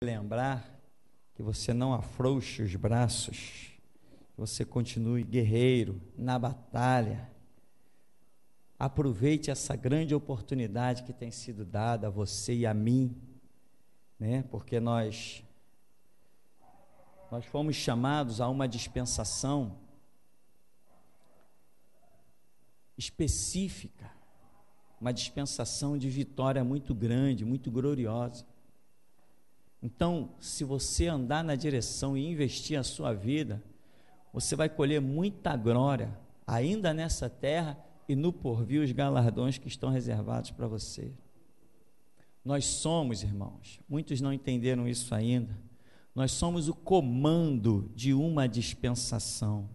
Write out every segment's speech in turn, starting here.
lembrar que você não afrouxe os braços, que você continue guerreiro na batalha. Aproveite essa grande oportunidade que tem sido dada a você e a mim, né? Porque nós fomos chamados a uma dispensação específica, uma dispensação de vitória muito grande, muito gloriosa. Então, se você andar na direção e investir a sua vida, você vai colher muita glória, ainda nessa terra e no porvir, os galardões que estão reservados para você. Nós somos, irmãos, muitos não entenderam isso ainda, nós somos o comando de uma dispensação.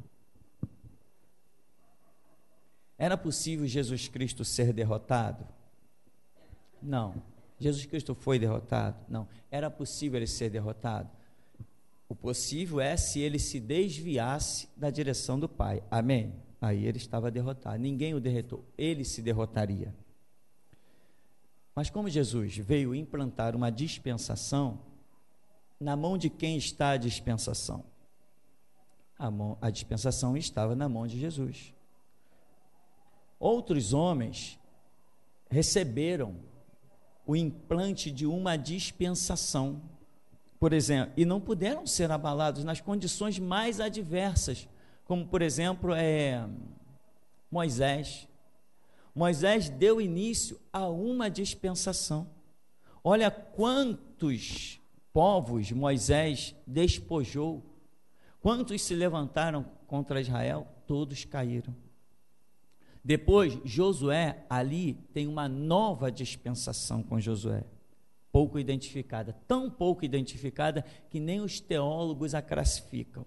Era possível Jesus Cristo ser derrotado? Não. Jesus Cristo foi derrotado? Não. Era possível ele ser derrotado? O possível é se ele se desviasse da direção do Pai. Amém? Aí ele estava derrotado. Ninguém o derrotou. Ele se derrotaria. Mas como Jesus veio implantar uma dispensação, na mão de quem está a dispensação? A dispensação estava na mão de Jesus. Outros homens receberam o implante de uma dispensação, por exemplo, e não puderam ser abalados nas condições mais adversas, como por exemplo Moisés. Moisés deu início a uma dispensação. Olha quantos povos Moisés despojou, quantos se levantaram contra Israel, todos caíram. Depois, Josué, ali tem uma nova dispensação com Josué, pouco identificada, tão pouco identificada que nem os teólogos a classificam.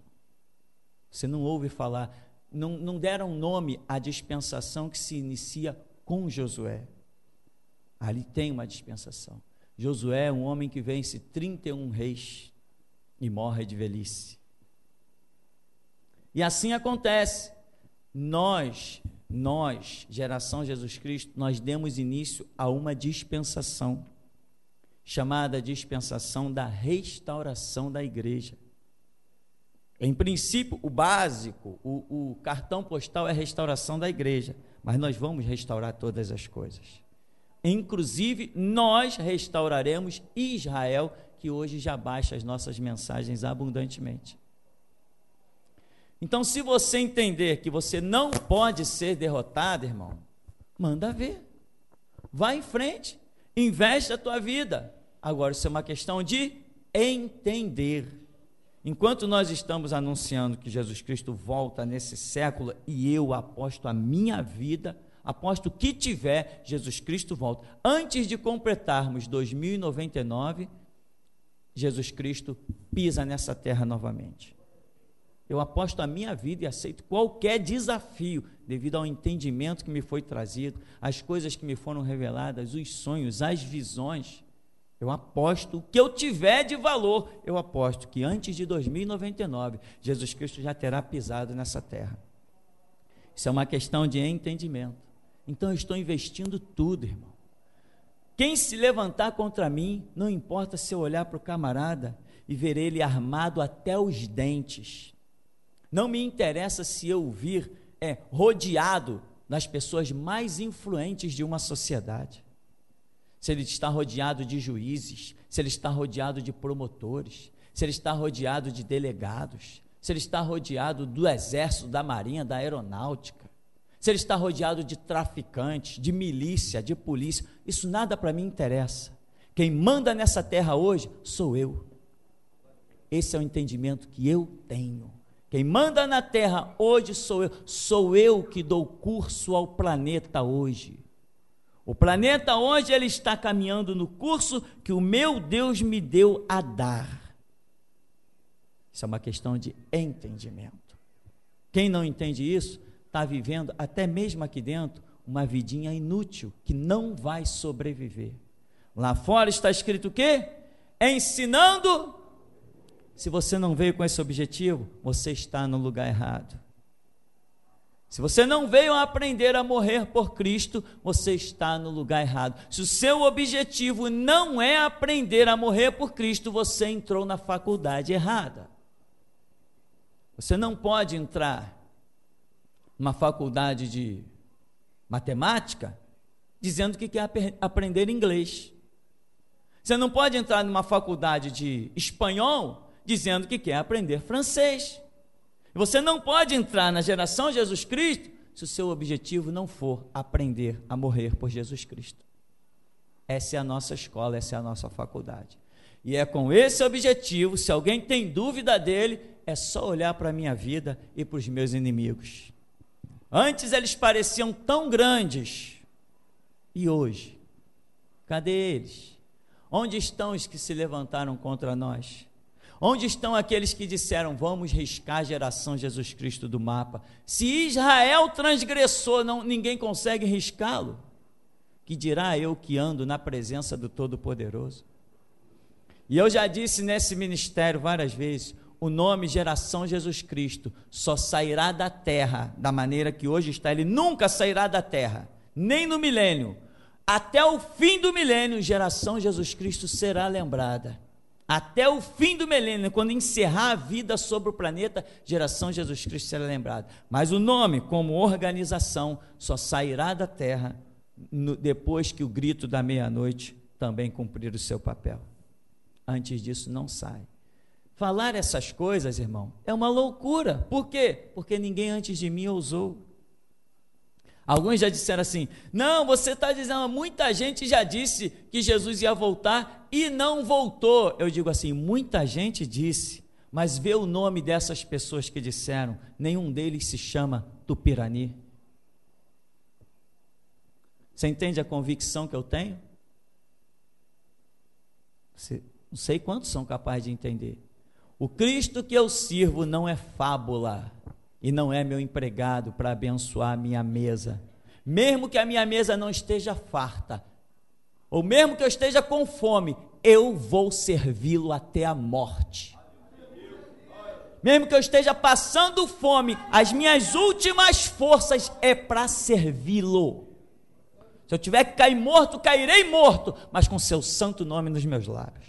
Você não ouve falar, não deram nome à dispensação que se inicia com Josué. Ali tem uma dispensação. Josué é um homem que vence 31 reis e morre de velhice. E assim acontece. Nós, geração Jesus Cristo, nós demos início a uma dispensação, chamada dispensação da restauração da igreja. Em princípio, o básico, o cartão postal é a restauração da igreja, mas nós vamos restaurar todas as coisas. Inclusive, nós restauraremos Israel, que hoje já baixa as nossas mensagens abundantemente. Então, se você entender que você não pode ser derrotado, irmão, manda ver. Vai em frente, investe a tua vida. Agora, isso é uma questão de entender. Enquanto nós estamos anunciando que Jesus Cristo volta nesse século, e eu aposto a minha vida, aposto que tiver, Jesus Cristo volta. Antes de completarmos 2099, Jesus Cristo pisa nessa terra novamente. Eu aposto a minha vida e aceito qualquer desafio, devido ao entendimento que me foi trazido, as coisas que me foram reveladas, os sonhos, as visões. Eu aposto o que eu tiver de valor, eu aposto que antes de 2099, Jesus Cristo já terá pisado nessa terra. Isso é uma questão de entendimento. Então eu estou investindo tudo, irmão. Quem se levantar contra mim, não importa se eu olhar para o camarada e ver ele armado até os dentes. Não me interessa se eu vir rodeado das pessoas mais influentes de uma sociedade. Se ele está rodeado de juízes, se ele está rodeado de promotores, se ele está rodeado de delegados, se ele está rodeado do exército, da marinha, da aeronáutica, se ele está rodeado de traficantes, de milícia, de polícia, isso nada para mim interessa. Quem manda nessa terra hoje sou eu. Esse é o entendimento que eu tenho. Quem manda na terra hoje sou eu que dou curso ao planeta hoje. O planeta hoje ele está caminhando no curso que o meu Deus me deu a dar. Isso é uma questão de entendimento. Quem não entende isso, está vivendo, até mesmo aqui dentro, uma vidinha inútil, que não vai sobreviver. Lá fora está escrito o quê? Ensinando. Se você não veio com esse objetivo, você está no lugar errado. Se você não veio a aprender a morrer por Cristo, você está no lugar errado. Se o seu objetivo não é aprender a morrer por Cristo, você entrou na faculdade errada. Você não pode entrar numa faculdade de matemática dizendo que quer aprender inglês. Você não pode entrar numa faculdade de espanhol dizendo que quer aprender francês. Você não pode entrar na geração Jesus Cristo se o seu objetivo não for aprender a morrer por Jesus Cristo. Essa é a nossa escola, essa é a nossa faculdade. E é com esse objetivo, se alguém tem dúvida dele, é só olhar para a minha vida e para os meus inimigos. Antes eles pareciam tão grandes, e hoje, cadê eles? Onde estão os que se levantaram contra nós? Onde estão aqueles que disseram, vamos riscar a geração Jesus Cristo do mapa? Se Israel transgressou, ninguém consegue riscá-lo. Que dirá eu que ando na presença do Todo-Poderoso? E eu já disse nesse ministério várias vezes, o nome Geração Jesus Cristo só sairá da terra, da maneira que hoje está, ele nunca sairá da terra, nem no milênio. Até o fim do milênio, Geração Jesus Cristo será lembrada. Até o fim do milênio, quando encerrar a vida sobre o planeta, Geração Jesus Cristo será lembrada. Mas o nome, como organização, só sairá da terra depois que o grito da meia-noite também cumprir o seu papel. Antes disso, não sai. Falar essas coisas, irmão, é uma loucura. Por quê? Porque ninguém antes de mim ousou. Alguns já disseram assim, não, você está dizendo, muita gente já disse que Jesus ia voltar e não voltou. Eu digo assim, muita gente disse, mas vê o nome dessas pessoas que disseram, nenhum deles se chama Tupirani. Você entende a convicção que eu tenho? Não sei quantos são capazes de entender. O Cristo que eu sirvo não é fábula e não é meu empregado para abençoar a minha mesa. Mesmo que a minha mesa não esteja farta, ou mesmo que eu esteja com fome, eu vou servi-lo até a morte. Mesmo que eu esteja passando fome, as minhas últimas forças é para servi-lo. Se eu tiver que cair morto, cairei morto, mas com seu santo nome nos meus lábios.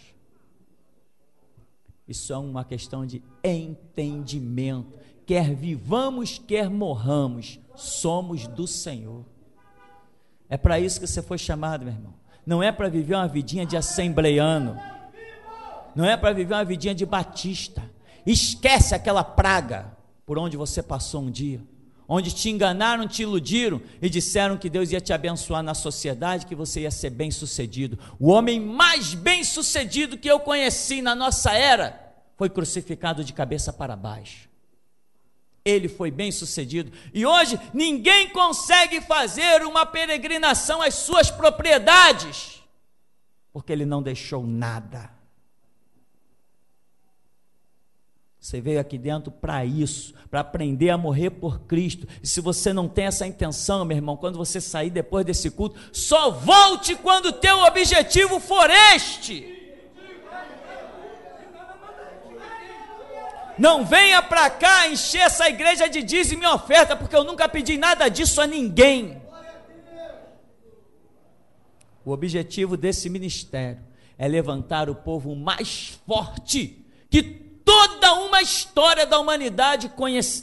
Isso é uma questão de entendimento. Quer vivamos, quer morramos, somos do Senhor. É para isso que você foi chamado, meu irmão. Não é para viver uma vidinha de assembleiano. Não é para viver uma vidinha de batista. Esquece aquela praga por onde você passou um dia. Onde te enganaram, te iludiram e disseram que Deus ia te abençoar na sociedade, que você ia ser bem sucedido. O homem mais bem sucedido que eu conheci na nossa era foi crucificado de cabeça para baixo. Ele foi bem sucedido e hoje ninguém consegue fazer uma peregrinação às suas propriedades, porque ele não deixou nada. Você veio aqui dentro para isso, para aprender a morrer por Cristo. E se você não tem essa intenção, meu irmão, quando você sair depois desse culto, só volte quando o teu objetivo for este. Não venha para cá encher essa igreja de dízimo e oferta, porque eu nunca pedi nada disso a ninguém. O objetivo desse ministério é levantar o povo mais forte que toda uma história da humanidade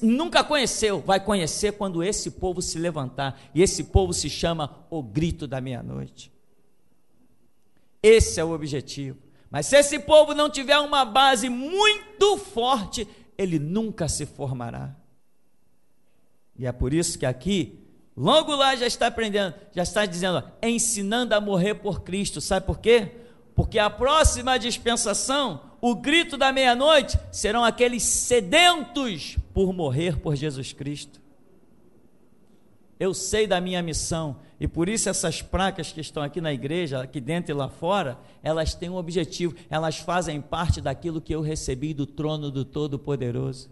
nunca conheceu, vai conhecer quando esse povo se levantar, e esse povo se chama o grito da meia-noite. Esse é o objetivo. Mas se esse povo não tiver uma base muito forte, ele nunca se formará. E é por isso que aqui, logo lá já está aprendendo, já está dizendo, ensinando a morrer por Cristo. Sabe por quê? Porque a próxima dispensação, o grito da meia-noite, serão aqueles sedentos por morrer por Jesus Cristo. Eu sei da minha missão, e por isso essas placas que estão aqui na igreja, aqui dentro e lá fora, elas têm um objetivo, elas fazem parte daquilo que eu recebi do trono do Todo-Poderoso.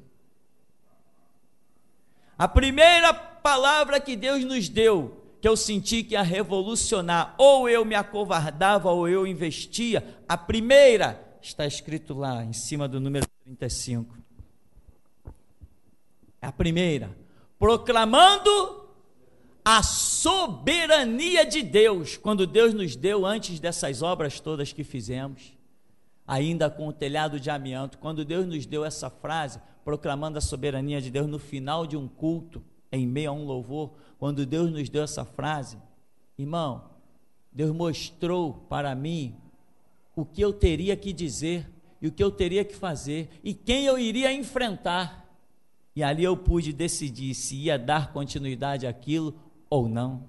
A primeira palavra que Deus nos deu, que eu senti que ia revolucionar, ou eu me acovardava, ou eu investia, a primeira está escrito lá, em cima do número 35. A primeira, proclamando a soberania de Deus, quando Deus nos deu, antes dessas obras todas que fizemos, ainda com o telhado de amianto, quando Deus nos deu essa frase, proclamando a soberania de Deus no final de um culto, em meio a um louvor, quando Deus nos deu essa frase, irmão, Deus mostrou para mim o que eu teria que dizer, e o que eu teria que fazer, e quem eu iria enfrentar, e ali eu pude decidir se ia dar continuidade àquilo ou não.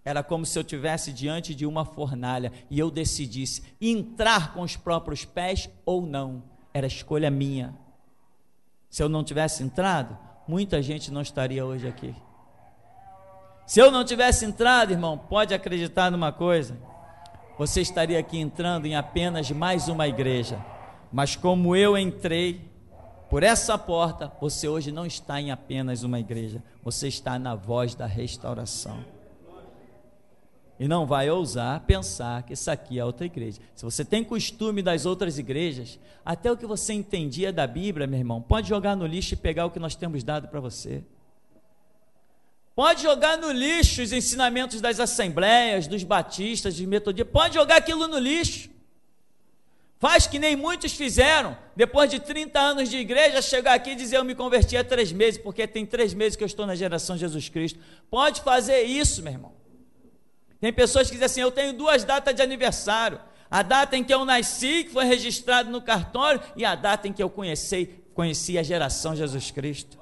Era como se eu estivesse diante de uma fornalha, e eu decidisse entrar com os próprios pés ou não, era escolha minha. Se eu não tivesse entrado, muita gente não estaria hoje aqui. Se eu não tivesse entrado, irmão, pode acreditar numa coisa, você estaria aqui entrando em apenas mais uma igreja, mas como eu entrei por essa porta, você hoje não está em apenas uma igreja, você está na Voz da Restauração, e não vai ousar pensar que isso aqui é outra igreja. Se você tem costume das outras igrejas, até o que você entendia da Bíblia, meu irmão, pode jogar no lixo e pegar o que nós temos dado para você. Pode jogar no lixo os ensinamentos das assembleias, dos batistas, dos metodistas, pode jogar aquilo no lixo. Faz que nem muitos fizeram, depois de 30 anos de igreja, chegar aqui e dizer, eu me converti há 3 meses, porque tem 3 meses que eu estou na geração Jesus Cristo. Pode fazer isso, meu irmão. Tem pessoas que dizem assim, eu tenho 2 datas de aniversário, a data em que eu nasci, que foi registrado no cartório, e a data em que eu conheci a geração Jesus Cristo.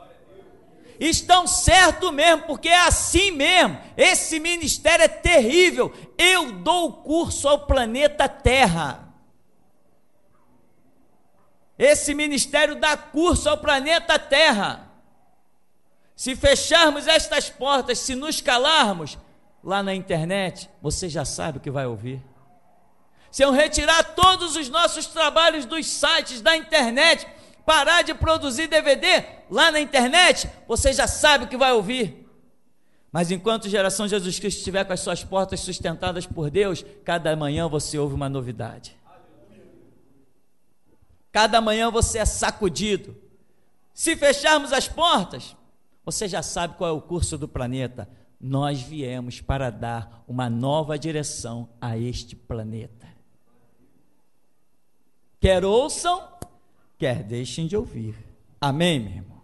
Estão certo mesmo, porque é assim mesmo, esse ministério é terrível, eu dou o curso ao planeta Terra, esse ministério dá curso ao planeta Terra. Se fecharmos estas portas, se nos calarmos, lá na internet, você já sabe o que vai ouvir. Se eu retirar todos os nossos trabalhos dos sites da internet, parar de produzir DVD lá na internet, você já sabe o que vai ouvir. Mas enquanto a geração Jesus Cristo estiver com as suas portas sustentadas por Deus, cada manhã você ouve uma novidade. Cada manhã você é sacudido. Se fecharmos as portas, você já sabe qual é o curso do planeta. Nós viemos para dar uma nova direção a este planeta. Quer ouçam, quer deixem de ouvir. Amém, meu irmão?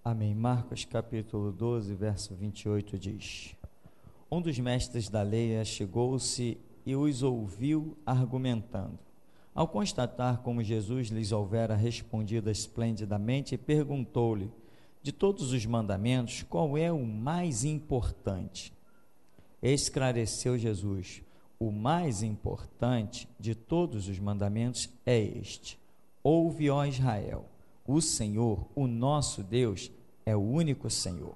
Amém. Marcos capítulo 12, verso 28 diz: Um dos mestres da lei chegou-se e os ouviu argumentando. Ao constatar como Jesus lhes houvera respondido esplendidamente, perguntou-lhe: de todos os mandamentos, qual é o mais importante? Esclareceu Jesus: o mais importante de todos os mandamentos é este: ouve, ó Israel, o Senhor, o nosso Deus, é o único Senhor.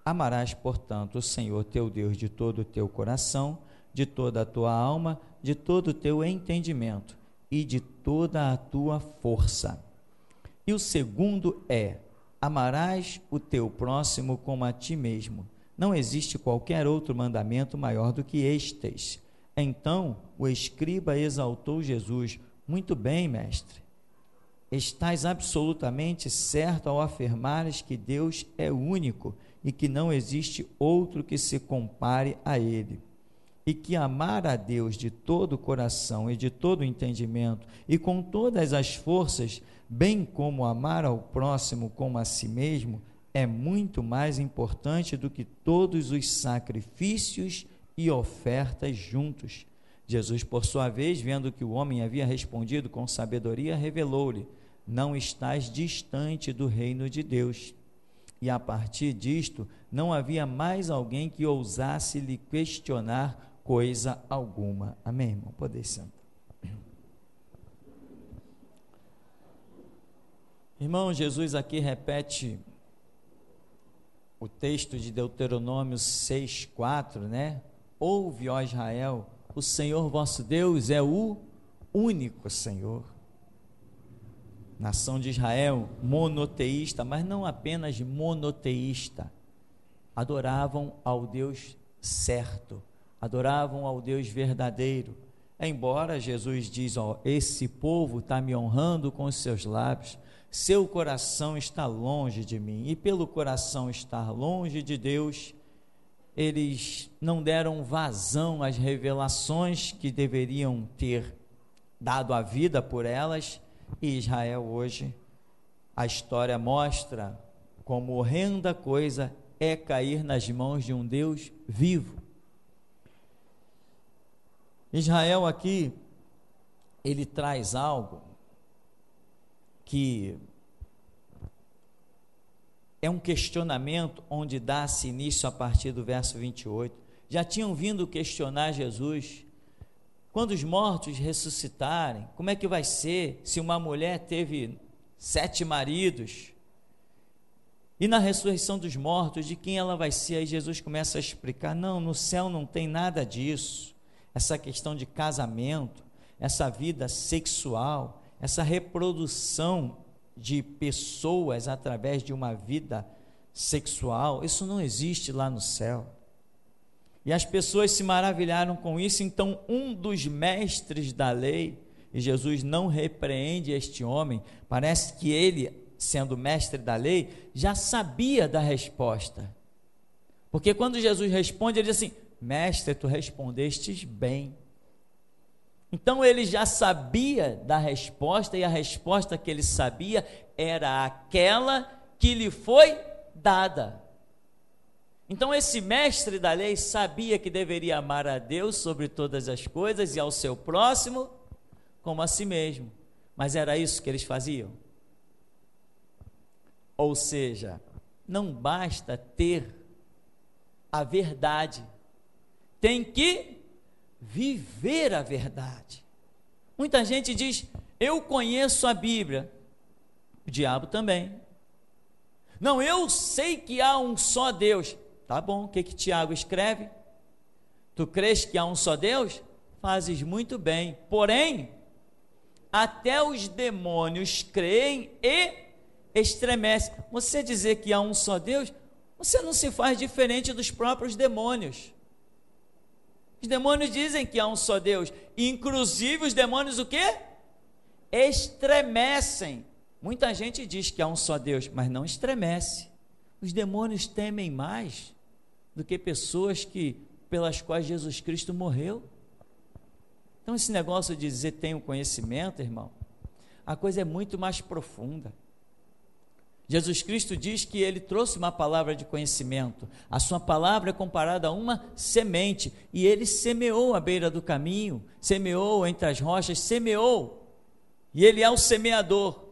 Amarás, portanto, o Senhor teu Deus de todo o teu coração, de toda a tua alma, de todo o teu entendimento e de toda a tua força. E o segundo é: amarás o teu próximo como a ti mesmo. Não existe qualquer outro mandamento maior do que estes. Então o escriba exaltou Jesus: muito bem, mestre, estás absolutamente certo ao afirmares que Deus é único e que não existe outro que se compare a ele, e que amar a Deus de todo o coração e de todo o entendimento e com todas as forças, bem como amar ao próximo como a si mesmo, é muito mais importante do que todos os sacrifícios e ofertas juntos. Jesus, por sua vez, vendo que o homem havia respondido com sabedoria, revelou-lhe: não estás distante do reino de Deus. E a partir disto, não havia mais alguém que ousasse lhe questionar coisa alguma. Amém, irmão? Pode sentar. Irmão, Jesus aqui repete o texto de Deuteronômio 6,4, né? Ouve, ó Israel, o Senhor vosso Deus é o único Senhor. Nação de Israel, monoteísta, mas não apenas monoteísta, adoravam ao Deus certo, adoravam ao Deus verdadeiro. Embora Jesus diz, esse povo está me honrando com os seus lábios, seu coração está longe de mim, e pelo coração estar longe de Deus, eles não deram vazão às revelações que deveriam ter dado a vida por elas, e Israel hoje, a história mostra como horrenda coisa é cair nas mãos de um Deus vivo. Israel aqui, ele traz algo que é um questionamento onde dá-se início a partir do verso 28. Já tinham vindo questionar Jesus, quando os mortos ressuscitarem, como é que vai ser se uma mulher teve 7 maridos? E na ressurreição dos mortos, de quem ela vai ser? Aí Jesus começa a explicar, não, no céu não tem nada disso. Essa questão de casamento, essa vida sexual, essa reprodução de pessoas através de uma vida sexual, isso não existe lá no céu. E as pessoas se maravilharam com isso. Então um dos mestres da lei, e Jesus não repreende este homem, parece que ele, sendo mestre da lei, já sabia da resposta, porque quando Jesus responde, ele diz assim, mestre, tu respondestes bem. Então ele já sabia da resposta, e a resposta que ele sabia era aquela que lhe foi dada. Então esse mestre da lei sabia que deveria amar a Deus sobre todas as coisas e ao seu próximo como a si mesmo. Mas era isso que eles faziam? Ou seja, não basta ter a verdade, tem que viver a verdade. Muita gente diz, eu conheço a Bíblia, o diabo também. Não, eu sei que há um só Deus. Tá bom, o que Tiago escreve? Tu crês que há um só Deus? Fazes muito bem, porém, até os demônios creem e estremecem. Você dizer que há um só Deus, você não se faz diferente dos próprios demônios. Os demônios dizem que há um só Deus, inclusive os demônios o quê? Estremecem. Muita gente diz que há um só Deus, mas não estremece. Os demônios temem mais do que pessoas pelas quais Jesus Cristo morreu. Então esse negócio de dizer tenho conhecimento, irmão, a coisa é muito mais profunda. Jesus Cristo diz que ele trouxe uma palavra de conhecimento. A sua palavra é comparada a uma semente, e ele semeou à beira do caminho, semeou entre as rochas, semeou, e ele é o semeador,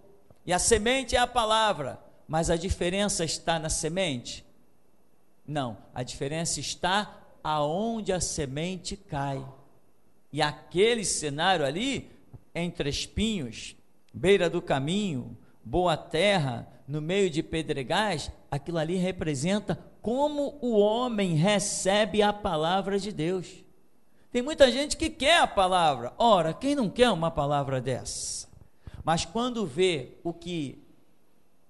e a semente é a palavra. Mas a diferença está na semente? Não, a diferença está aonde a semente cai. E aquele cenário ali, entre espinhos, beira do caminho, boa terra, no meio de pedregais, aquilo ali representa como o homem recebe a palavra de Deus. Tem muita gente que quer a palavra. Ora, quem não quer uma palavra dessa? Mas quando vê o que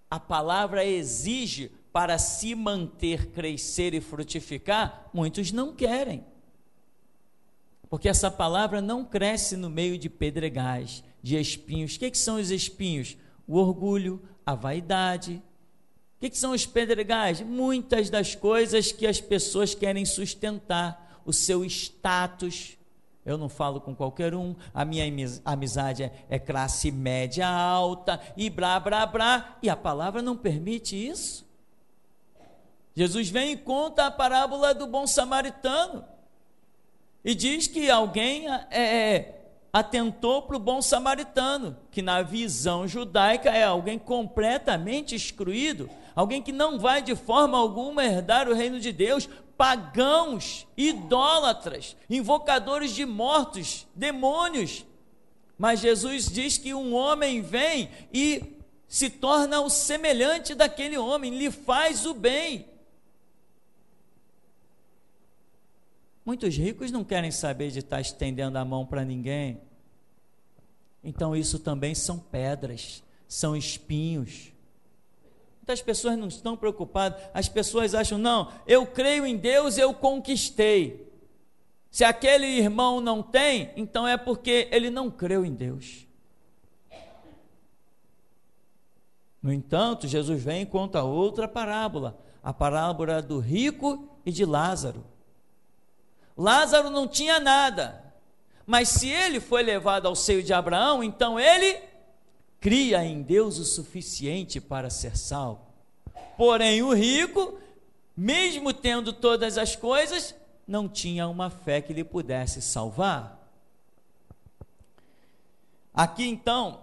a palavra exige para se manter, crescer e frutificar, muitos não querem. Porque essa palavra não cresce no meio de pedregais, de espinhos. O que são os espinhos? O orgulho, a vaidade. O que são os pedregais? Muitas das coisas que as pessoas querem sustentar, o seu status. Eu não falo com qualquer um, a minha amizade é classe média alta, e blá, blá, blá, e a palavra não permite isso. Jesus vem e conta a parábola do bom samaritano, e diz que alguém atentou para o bom samaritano, que na visão judaica é alguém completamente excluído, alguém que não vai de forma alguma herdar o reino de Deus, pagãos, idólatras, invocadores de mortos, demônios. Mas Jesus diz que um homem vem e se torna o semelhante daquele homem, lhe faz o bem. Muitos ricos não querem saber de estar estendendo a mão para ninguém. Então isso também são pedras, são espinhos. Muitas pessoas não estão preocupadas. As pessoas acham, não, eu creio em Deus, eu conquistei. Se aquele irmão não tem, então é porque ele não creu em Deus. No entanto, Jesus vem e conta outra parábola, a parábola do rico e de Lázaro. Lázaro não tinha nada, mas se ele foi levado ao seio de Abraão, então ele cria em Deus o suficiente para ser salvo. Porém, o rico, mesmo tendo todas as coisas, não tinha uma fé que lhe pudesse salvar. Aqui então,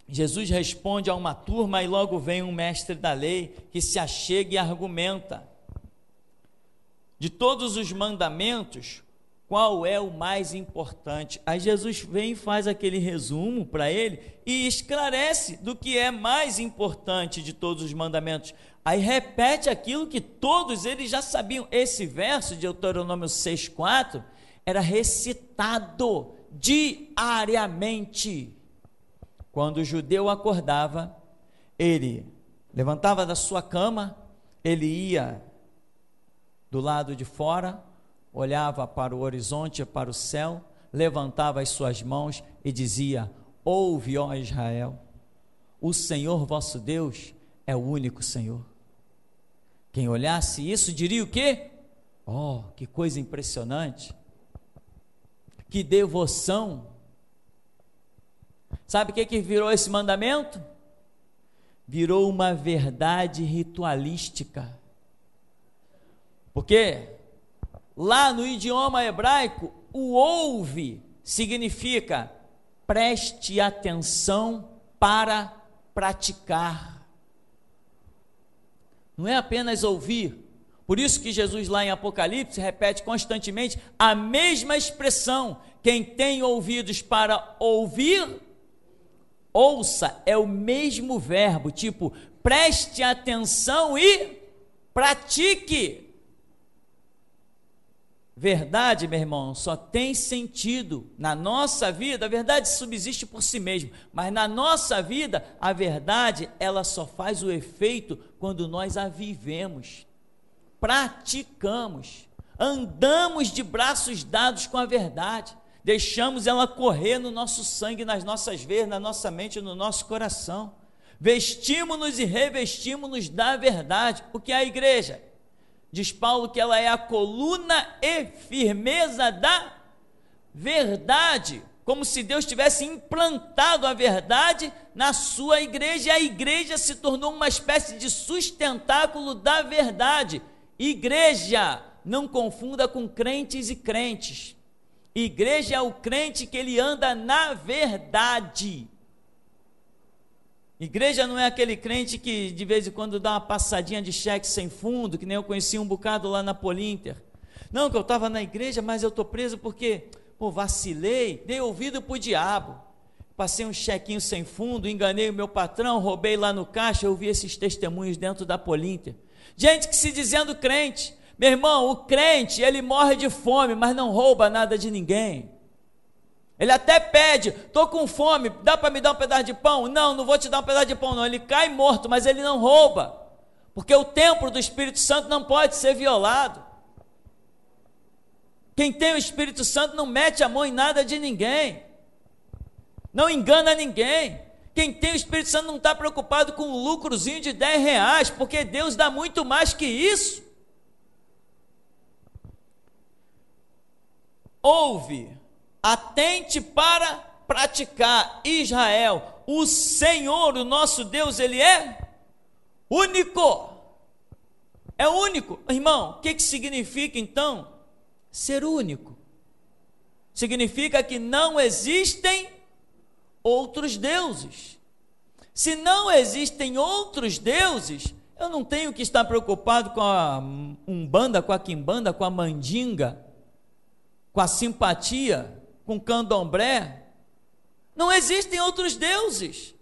Jesus responde a uma turma e logo vem um mestre da lei que se achega e argumenta. De todos os mandamentos, qual é o mais importante? Aí Jesus vem e faz aquele resumo para ele e esclarece do que é mais importante de todos os mandamentos. Aí repete aquilo que todos eles já sabiam. Esse verso de Deuteronômio 6,4 era recitado diariamente. Quando o judeu acordava, ele levantava da sua cama, ele ia do lado de fora, olhava para o horizonte, para o céu, levantava as suas mãos e dizia: ouve, ó Israel, o Senhor vosso Deus é o único Senhor. Quem olhasse isso diria o quê? Oh, que coisa impressionante, que devoção. Sabe o que virou esse mandamento? Virou uma verdade ritualística. Porque lá no idioma hebraico, o ouve significa preste atenção para praticar. Não é apenas ouvir. Por isso que Jesus lá em Apocalipse repete constantemente a mesma expressão: quem tem ouvidos para ouvir, ouça. É o mesmo verbo, tipo, preste atenção e pratique. Verdade, meu irmão, só tem sentido na nossa vida. A verdade subsiste por si mesma, mas na nossa vida, a verdade, ela só faz o efeito quando nós a vivemos, praticamos, andamos de braços dados com a verdade, deixamos ela correr no nosso sangue, nas nossas veias, na nossa mente, no nosso coração, vestimos-nos e revestimos-nos da verdade. O que é a igreja? Diz Paulo que ela é a coluna e firmeza da verdade, como se Deus tivesse implantado a verdade na sua igreja, e a igreja se tornou uma espécie de sustentáculo da verdade. Igreja, não confunda com crentes e crentes. Igreja é o crente que ele anda na verdade. Igreja não é aquele crente que de vez em quando dá uma passadinha de cheque sem fundo, que nem eu conheci um bocado lá na Polinter. Não, que eu estava na igreja, mas eu estou preso porque, vacilei, dei ouvido para o diabo. Passei um chequinho sem fundo, enganei o meu patrão, roubei lá no caixa. Eu vi esses testemunhos dentro da Polinter. Gente que se dizendo crente. Meu irmão, o crente, ele morre de fome, mas não rouba nada de ninguém. Ele até pede: estou com fome, dá para me dar um pedaço de pão? Não, não vou te dar um pedaço de pão não. Ele cai morto, mas ele não rouba, porque o templo do Espírito Santo não pode ser violado. Quem tem o Espírito Santo não mete a mão em nada de ninguém, não engana ninguém. Quem tem o Espírito Santo não está preocupado com um lucrozinho de R$10, porque Deus dá muito mais que isso. Ouve, atente para praticar. Israel, o Senhor, o nosso Deus, ele é único. É único. Irmão, o que significa então ser único? Significa que não existem outros deuses. Se não existem outros deuses, eu não tenho que estar preocupado com a umbanda, com a quimbanda, com a mandinga, com a simpatia, com o candomblé. Não existem outros deuses.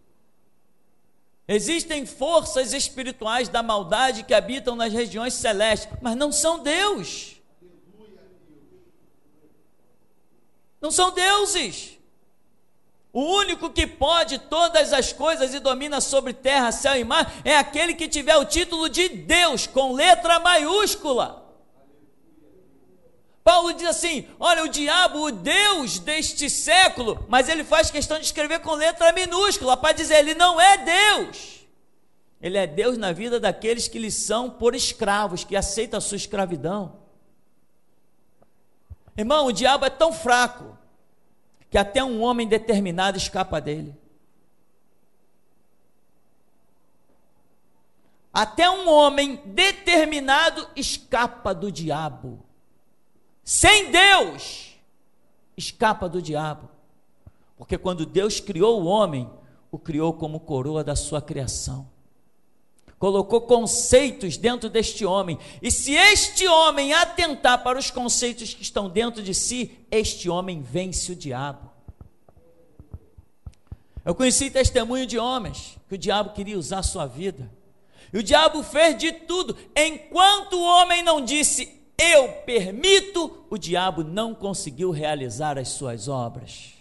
Existem forças espirituais da maldade que habitam nas regiões celestes, mas não são Deus. Não são deuses. O único que pode todas as coisas e domina sobre terra, céu e mar é aquele que tiver o título de Deus com letra maiúscula. Paulo diz assim, olha, o diabo, o Deus deste século, mas ele faz questão de escrever com letra minúscula, para dizer, ele não é Deus. Ele é Deus na vida daqueles que lhe são por escravos, que aceitam a sua escravidão. Irmão, o diabo é tão fraco, que até um homem determinado escapa dele. Até um homem determinado escapa do diabo. Sem Deus, escapa do diabo. Porque quando Deus criou o homem, o criou como coroa da sua criação. Colocou conceitos dentro deste homem. E se este homem atentar para os conceitos que estão dentro de si, este homem vence o diabo. Eu conheci testemunho de homens que o diabo queria usar a sua vida. E o diabo fez de tudo. Enquanto o homem não disse, eu permito, o diabo não conseguiu realizar as suas obras.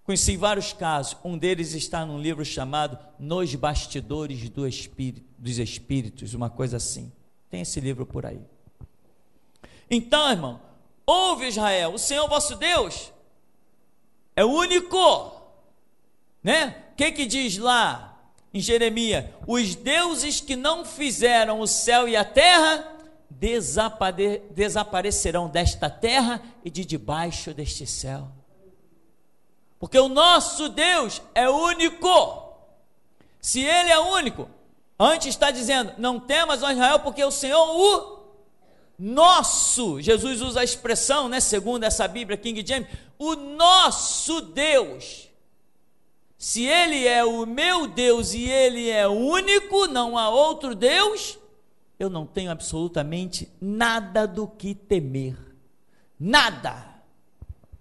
Conheci vários casos. Um deles está num livro chamado Nos Bastidores dos Espíritos, uma coisa assim. Tem esse livro por aí. Então, irmão, ouve Israel, o Senhor vosso Deus é o único, né? O que diz lá em Jeremias? Os deuses que não fizeram o céu e a terra desaparecerão desta terra e de debaixo deste céu. Porque o nosso Deus é único. Se Ele é único, antes está dizendo, não temas, ó Israel, porque o Senhor, o nosso, Jesus usa a expressão, né, segundo essa Bíblia King James, o nosso Deus. Se Ele é o meu Deus e Ele é único, não há outro Deus, eu não tenho absolutamente nada do que temer. Nada.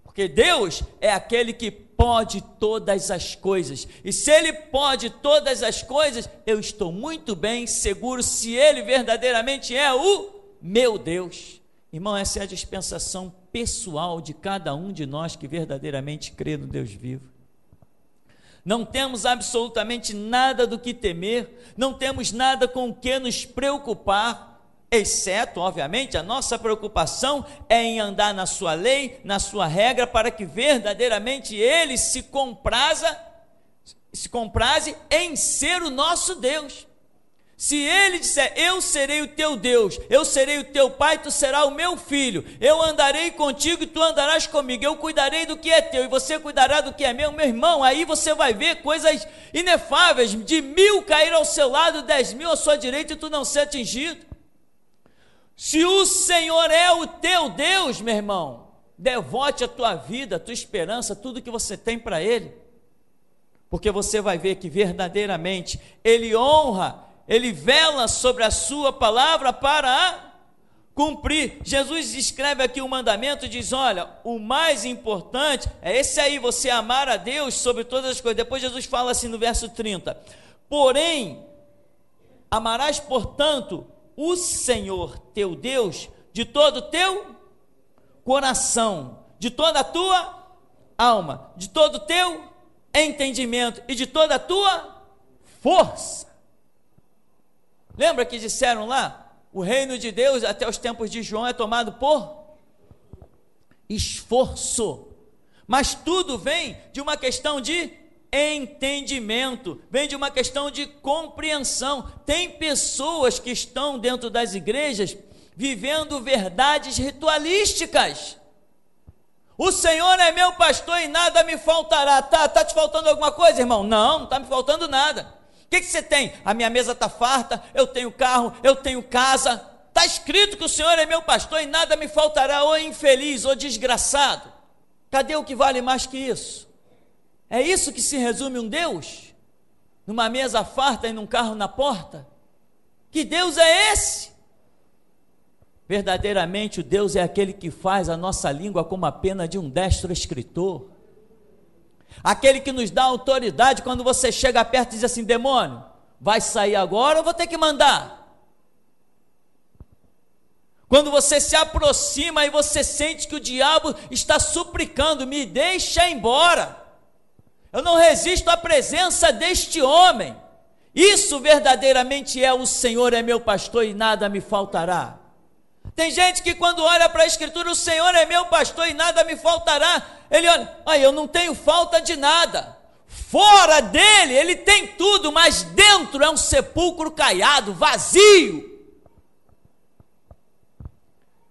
Porque Deus é aquele que pode todas as coisas. E se Ele pode todas as coisas, eu estou muito bem seguro se Ele verdadeiramente é o meu Deus. Irmão, essa é a dispensação pessoal de cada um de nós que verdadeiramente crê no Deus vivo. Não temos absolutamente nada do que temer, não temos nada com o que nos preocupar, exceto, obviamente, a nossa preocupação é em andar na sua lei, na sua regra, para que verdadeiramente Ele se compraze em ser o nosso Deus. Se Ele disser, eu serei o teu Deus, eu serei o teu pai, tu serás o meu filho, eu andarei contigo e tu andarás comigo, eu cuidarei do que é teu e você cuidará do que é meu irmão, aí você vai ver coisas inefáveis, de 1000 cair ao seu lado, 10.000 à sua direita e tu não ser atingido. Se o Senhor é o teu Deus, meu irmão, devote a tua vida, a tua esperança, tudo que você tem para Ele, porque você vai ver que verdadeiramente Ele honra, Ele vela sobre a sua palavra para cumprir. Jesus escreve aqui um mandamento e diz, olha, o mais importante é esse aí, você amar a Deus sobre todas as coisas. Depois Jesus fala assim no verso 30, porém, amarás portanto o Senhor teu Deus de todo o teu coração, de toda a tua alma, de todo o teu entendimento e de toda a tua força. Lembra que disseram lá, o reino de Deus até os tempos de João é tomado por esforço, mas tudo vem de uma questão de entendimento, vem de uma questão de compreensão. Tem pessoas que estão dentro das igrejas vivendo verdades ritualísticas. O Senhor é meu pastor e nada me faltará. Tá te faltando alguma coisa, irmão? Não está me faltando nada. O que você tem? A minha mesa está farta, eu tenho carro, eu tenho casa. Está escrito que o Senhor é meu pastor e nada me faltará, ou infeliz, ou desgraçado. Cadê o que vale mais que isso? É isso que se resume um Deus? Numa mesa farta e num carro na porta? Que Deus é esse? Verdadeiramente o Deus é aquele que faz a nossa língua como a pena de um destro escritor. Aquele que nos dá autoridade quando você chega perto e diz assim, demônio, vai sair agora ou vou ter que mandar? Quando você se aproxima e você sente que o diabo está suplicando, me deixa embora, eu não resisto à presença deste homem, isso verdadeiramente é o Senhor é meu pastor e nada me faltará. Tem gente que quando olha para a Escritura, o Senhor é meu pastor e nada me faltará. Ele olha, eu não tenho falta de nada. Fora dele, ele tem tudo, mas dentro é um sepulcro caiado, vazio.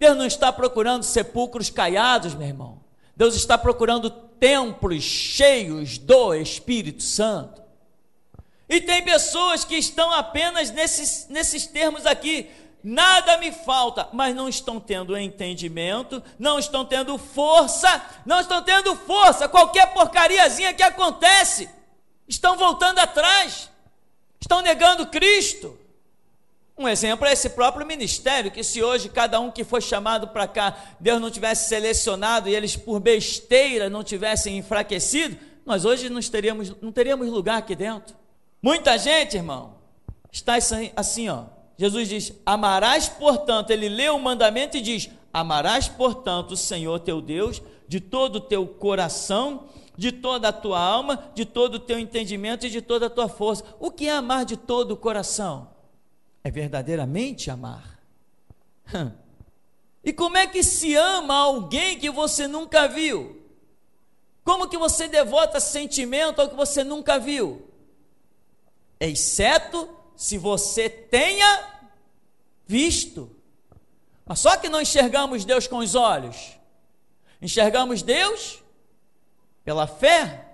Deus não está procurando sepulcros caiados, meu irmão. Deus está procurando templos cheios do Espírito Santo. E tem pessoas que estão apenas nesses termos aqui. Nada me falta, mas não estão tendo entendimento, não estão tendo força, qualquer porcariazinha que acontece, estão voltando atrás, estão negando Cristo. Um exemplo é esse próprio ministério, que se hoje cada um que foi chamado para cá, Deus não tivesse selecionado e eles por besteira não tivessem enfraquecido, nós hoje não teríamos lugar aqui dentro. Muita gente, irmão, está assim, Jesus diz, amarás, portanto, ele lê o mandamento e diz, amarás, portanto, o Senhor teu Deus, de todo o teu coração, de toda a tua alma, de todo o teu entendimento e de toda a tua força. O que é amar de todo o coração? É verdadeiramente amar. E como é que se ama alguém que você nunca viu? Como que você devota sentimento ao que você nunca viu? Exceto se você tenha visto. Mas só que não enxergamos Deus com os olhos. Enxergamos Deus pela fé,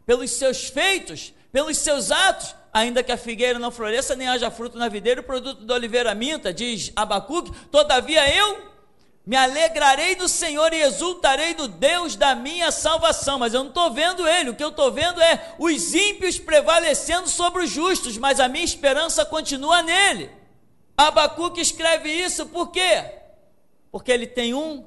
pelos seus feitos, pelos seus atos. Ainda que a figueira não floresça, nem haja fruto na videira, o produto da oliveira minta, diz Abacuque, todavia eu me alegrarei no Senhor e exultarei no Deus da minha salvação. Mas eu não estou vendo ele, o que eu estou vendo é os ímpios prevalecendo sobre os justos, mas a minha esperança continua nele. Abacuque escreve isso por quê? Porque ele tem um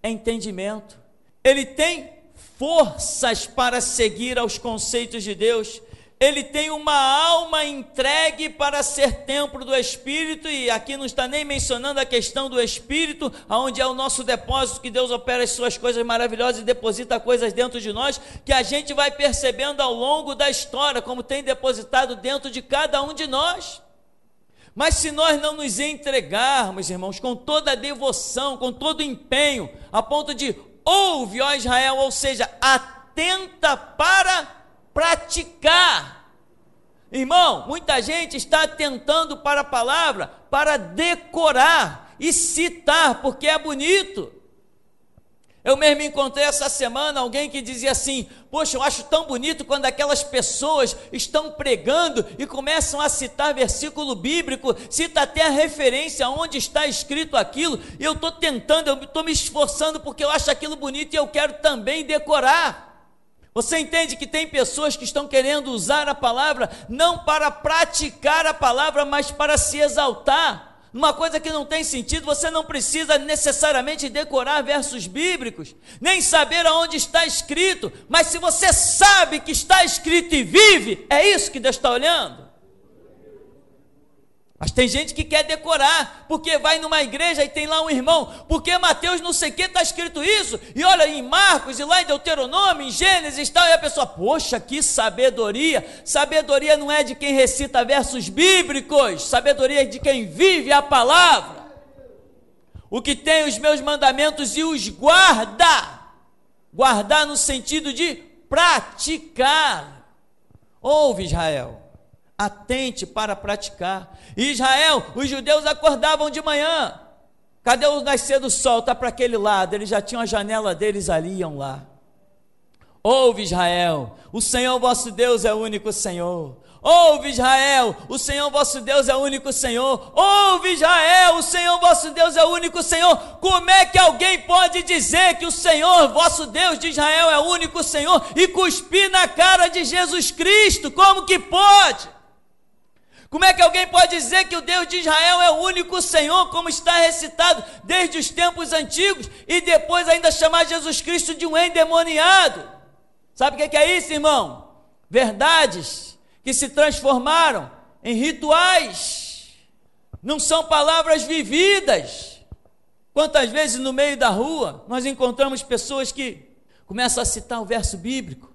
entendimento, ele tem forças para seguir aos conceitos de Deus, ele tem uma alma entregue para ser templo do Espírito, e aqui não está nem mencionando a questão do Espírito, onde é o nosso depósito, que Deus opera as suas coisas maravilhosas e deposita coisas dentro de nós, que a gente vai percebendo ao longo da história, como tem depositado dentro de cada um de nós. Mas se nós não nos entregarmos, irmãos, com toda a devoção, com todo o empenho, a ponto de ouve, ó Israel, ou seja, atenta para praticar. Irmão, muita gente está atentando para a palavra, para decorar e citar, porque é bonito. Eu mesmo encontrei essa semana alguém que dizia assim, poxa, eu acho tão bonito quando aquelas pessoas estão pregando e começam a citar versículo bíblico, cita até a referência onde está escrito aquilo, e eu estou tentando, eu estou me esforçando porque eu acho aquilo bonito e eu quero também decorar. Você entende que tem pessoas que estão querendo usar a palavra não para praticar a palavra, mas para se exaltar. Uma coisa que não tem sentido. Você não precisa necessariamente decorar versos bíblicos, nem saber aonde está escrito, mas se você sabe que está escrito e vive, é isso que Deus está olhando. Mas tem gente que quer decorar, porque vai numa igreja e tem lá um irmão, porque Mateus não sei o que está escrito isso, e olha em Marcos, e lá em Deuteronômio, em Gênesis e tal, e a pessoa, poxa, que sabedoria. Sabedoria não é de quem recita versos bíblicos, sabedoria é de quem vive a palavra. O que tem os meus mandamentos e os guarda, guardar no sentido de praticar. Ouve, Israel, atente para praticar. Israel, os judeus acordavam de manhã, cadê o nascer do sol? Está para aquele lado, eles já tinham a janela deles ali, iam lá. Ouve, Israel, o Senhor vosso Deus é o único Senhor. Ouve, Israel, o Senhor vosso Deus é o único Senhor. Ouve, Israel, o Senhor vosso Deus é o único Senhor. Como é que alguém pode dizer que o Senhor vosso Deus de Israel é o único Senhor e cuspir na cara de Jesus Cristo? Como que pode? Como é que alguém pode dizer que o Deus de Israel é o único Senhor, como está recitado desde os tempos antigos, e depois ainda chamar Jesus Cristo de um endemoniado? Sabe o que é isso, irmão? Verdades que se transformaram em rituais, não são palavras vividas. Quantas vezes no meio da rua nós encontramos pessoas que começam a citar o verso bíblico?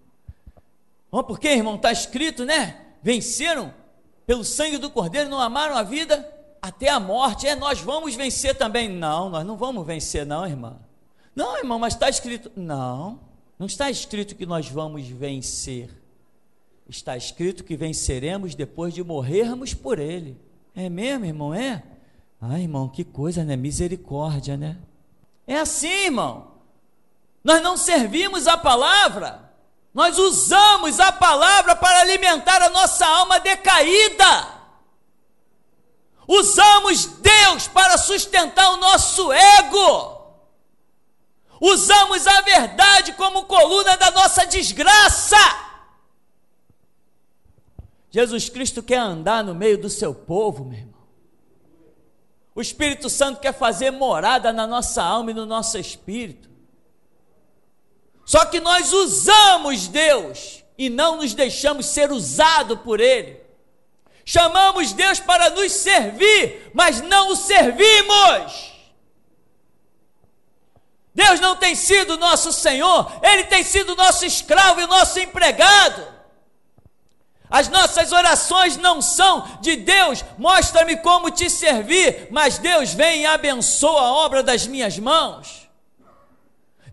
Por quê, irmão? Está escrito, né? Venceram pelo sangue do Cordeiro, não amaram a vida até a morte, nós vamos vencer também. Não, nós não vamos vencer não, irmã. Não, irmão, mas está escrito, não está escrito que nós vamos vencer, está escrito que venceremos depois de morrermos por ele. É mesmo, irmão, é? Ai, irmão, que coisa, né? Misericórdia, né? É assim, irmão, nós não servimos a palavra, nós usamos a palavra para alimentar a nossa alma decaída, usamos Deus para sustentar o nosso ego, usamos a verdade como coluna da nossa desgraça. Jesus Cristo quer andar no meio do seu povo, meu irmão. O Espírito Santo quer fazer morada na nossa alma e no nosso espírito. Só que nós usamos Deus e não nos deixamos ser usados por Ele. Chamamos Deus para nos servir, mas não o servimos. Deus não tem sido nosso Senhor, Ele tem sido nosso escravo e nosso empregado. As nossas orações não são de Deus, mostra-me como te servir, mas Deus vem e abençoa a obra das minhas mãos.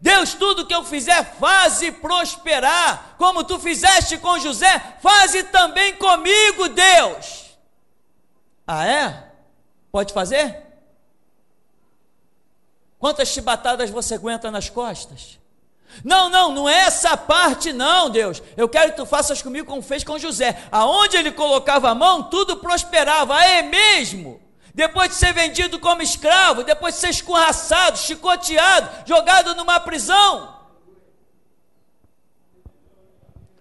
Deus, tudo que eu fizer, faze prosperar, como tu fizeste com José, faze também comigo, Deus. Ah, é? Pode fazer? Quantas chibatadas você aguenta nas costas? Não é essa parte não, Deus. Eu quero que tu faças comigo como fez com José. Aonde ele colocava a mão, tudo prosperava. É mesmo? Depois de ser vendido como escravo, depois de ser escorraçado, chicoteado, jogado numa prisão.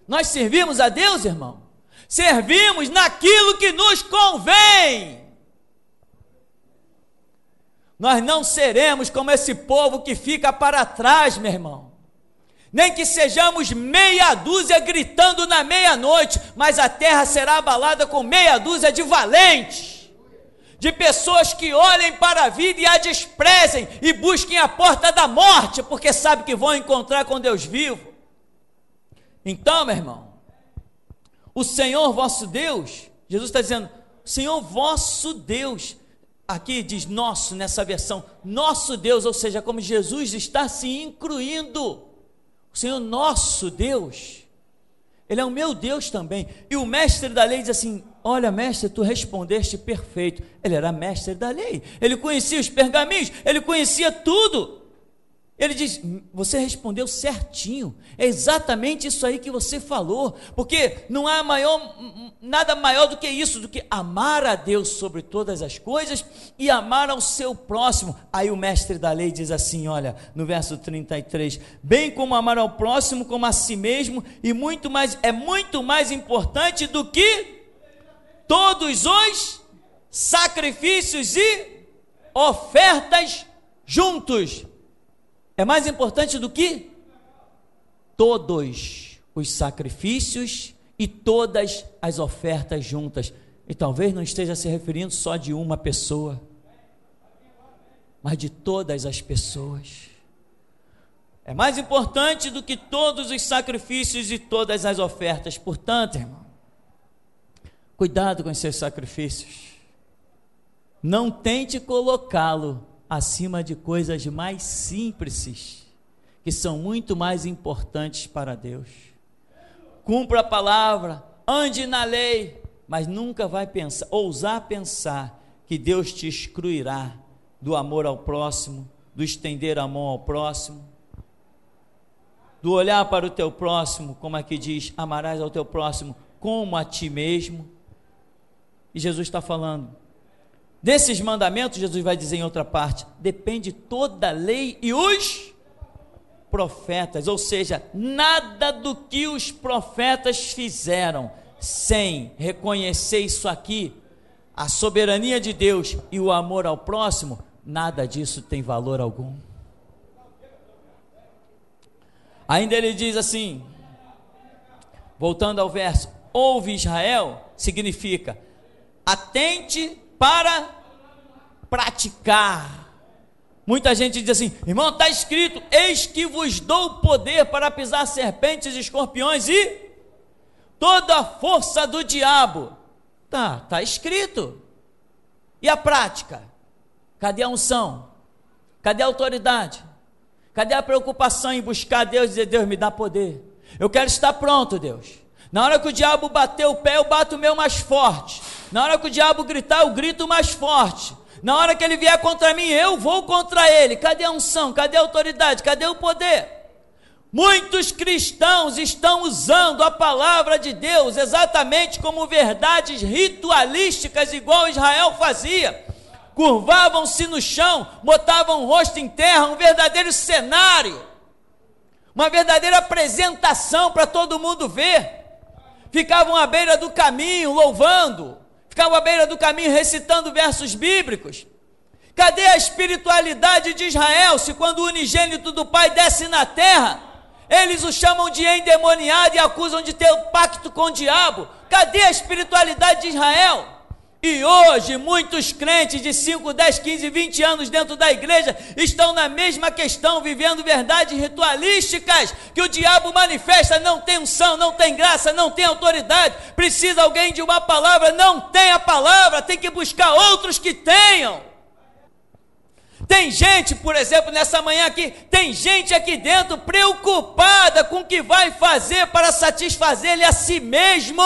Nós servimos a Deus, irmão? Servimos naquilo que nos convém. Nós não seremos como esse povo que fica para trás, meu irmão. Nem que sejamos meia dúzia gritando na meia-noite, mas a terra será abalada com meia dúzia de valentes, de pessoas que olhem para a vida e a desprezem e busquem a porta da morte, porque sabem que vão encontrar com Deus vivo. Então, meu irmão, o Senhor vosso Deus, Jesus está dizendo, Senhor vosso Deus, aqui diz nosso, nessa versão, nosso Deus, ou seja, como Jesus está se incluindo. O Senhor nosso Deus, Ele é o meu Deus também. E o mestre da lei diz assim, olha mestre, tu respondeste perfeito. Ele era mestre da lei, ele conhecia os pergaminhos, ele conhecia tudo. Ele diz, você respondeu certinho, é exatamente isso aí que você falou, porque não há nada maior do que isso, do que amar a Deus sobre todas as coisas e amar ao seu próximo. Aí o mestre da lei diz assim, olha, no verso 33, bem como amar ao próximo como a si mesmo, e muito mais, é muito mais importante do que todos os sacrifícios e ofertas juntos. É mais importante do que todos os sacrifícios e todas as ofertas juntas. E talvez não esteja se referindo só de uma pessoa, mas de todas as pessoas. É mais importante do que todos os sacrifícios e todas as ofertas. Portanto, irmão, cuidado com os seus sacrifícios. Não tente colocá-lo acima de coisas mais simples, que são muito mais importantes para Deus. Cumpra a palavra, ande na lei, mas nunca vai ousar pensar que Deus te excluirá do amor ao próximo, do estender a mão ao próximo, do olhar para o teu próximo, como aqui diz, amarás ao teu próximo como a ti mesmo. E Jesus está falando, desses mandamentos, Jesus vai dizer em outra parte, depende toda a lei e os profetas, ou seja, nada do que os profetas fizeram, sem reconhecer isso aqui, a soberania de Deus e o amor ao próximo, nada disso tem valor algum. Ainda ele diz assim, voltando ao verso, ouve Israel, significa, atente para praticar. Muita gente diz assim, irmão, está escrito, eis que vos dou poder para pisar serpentes e escorpiões e toda a força do diabo. Tá escrito, E a prática? Cadê a unção? Cadê a autoridade? Cadê a preocupação em buscar Deus e dizer, Deus, me dá poder. Eu quero estar pronto, Deus. Na hora que o diabo bater o pé, eu bato o meu mais forte. Na hora que o diabo gritar, eu grito mais forte. Na hora que ele vier contra mim, eu vou contra ele. Cadê a unção? Cadê a autoridade? Cadê o poder? Muitos cristãos estão usando a palavra de Deus exatamente como verdades ritualísticas, igual Israel fazia. Curvavam-se no chão, botavam o rosto em terra, um verdadeiro cenário, uma verdadeira apresentação para todo mundo ver. Ficavam à beira do caminho louvando, ficavam à beira do caminho recitando versos bíblicos. Cadê a espiritualidade de Israel, se quando o unigênito do Pai desce na terra, eles o chamam de endemoniado e acusam de ter um pacto com o diabo? Cadê a espiritualidade de Israel? E hoje muitos crentes de 5, 10, 15, 20 anos dentro da igreja estão na mesma questão, vivendo verdades ritualísticas, que o diabo manifesta, não tem unção, não tem graça, não tem autoridade, precisa alguém de uma palavra, não tem a palavra, tem que buscar outros que tenham. Tem gente, por exemplo, nessa manhã aqui, tem gente aqui dentro preocupada com o que vai fazer para satisfazer-lhe a si mesmo.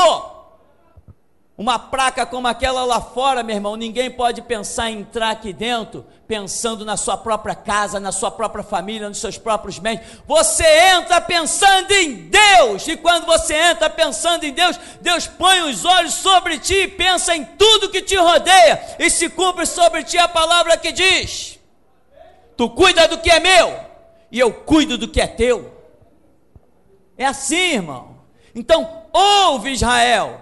Uma placa como aquela lá fora, meu irmão, ninguém pode pensar em entrar aqui dentro pensando na sua própria casa, na sua própria família, nos seus próprios bens. Você entra pensando em Deus, e quando você entra pensando em Deus, Deus põe os olhos sobre ti e pensa em tudo que te rodeia, e se cumpre sobre ti a palavra que diz: tu cuida do que é meu, e eu cuido do que é teu. É assim, irmão. Então, ouve, Israel.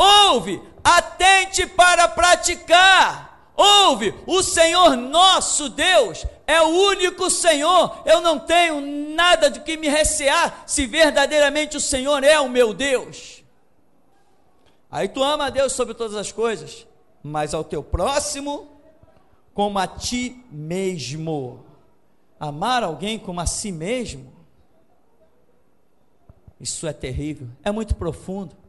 Ouve, atente para praticar. Ouve, o Senhor nosso Deus é o único Senhor. Eu não tenho nada de que me recear se verdadeiramente o Senhor é o meu Deus. Aí tu ama a Deus sobre todas as coisas, mas ao teu próximo como a ti mesmo. Amar alguém como a si mesmo, isso é terrível, é muito profundo.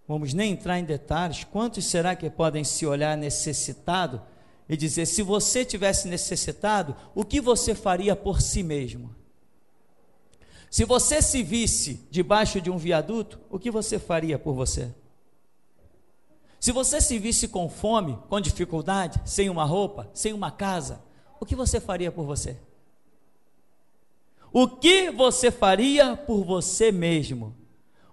Vamos nem entrar em detalhes. Quantos será que podem se olhar necessitado e dizer, se você tivesse necessitado, o que você faria por si mesmo? Se você se visse debaixo de um viaduto, o que você faria por você? Se você se visse com fome, com dificuldade, sem uma roupa, sem uma casa, o que você faria por você? O que você faria por você mesmo?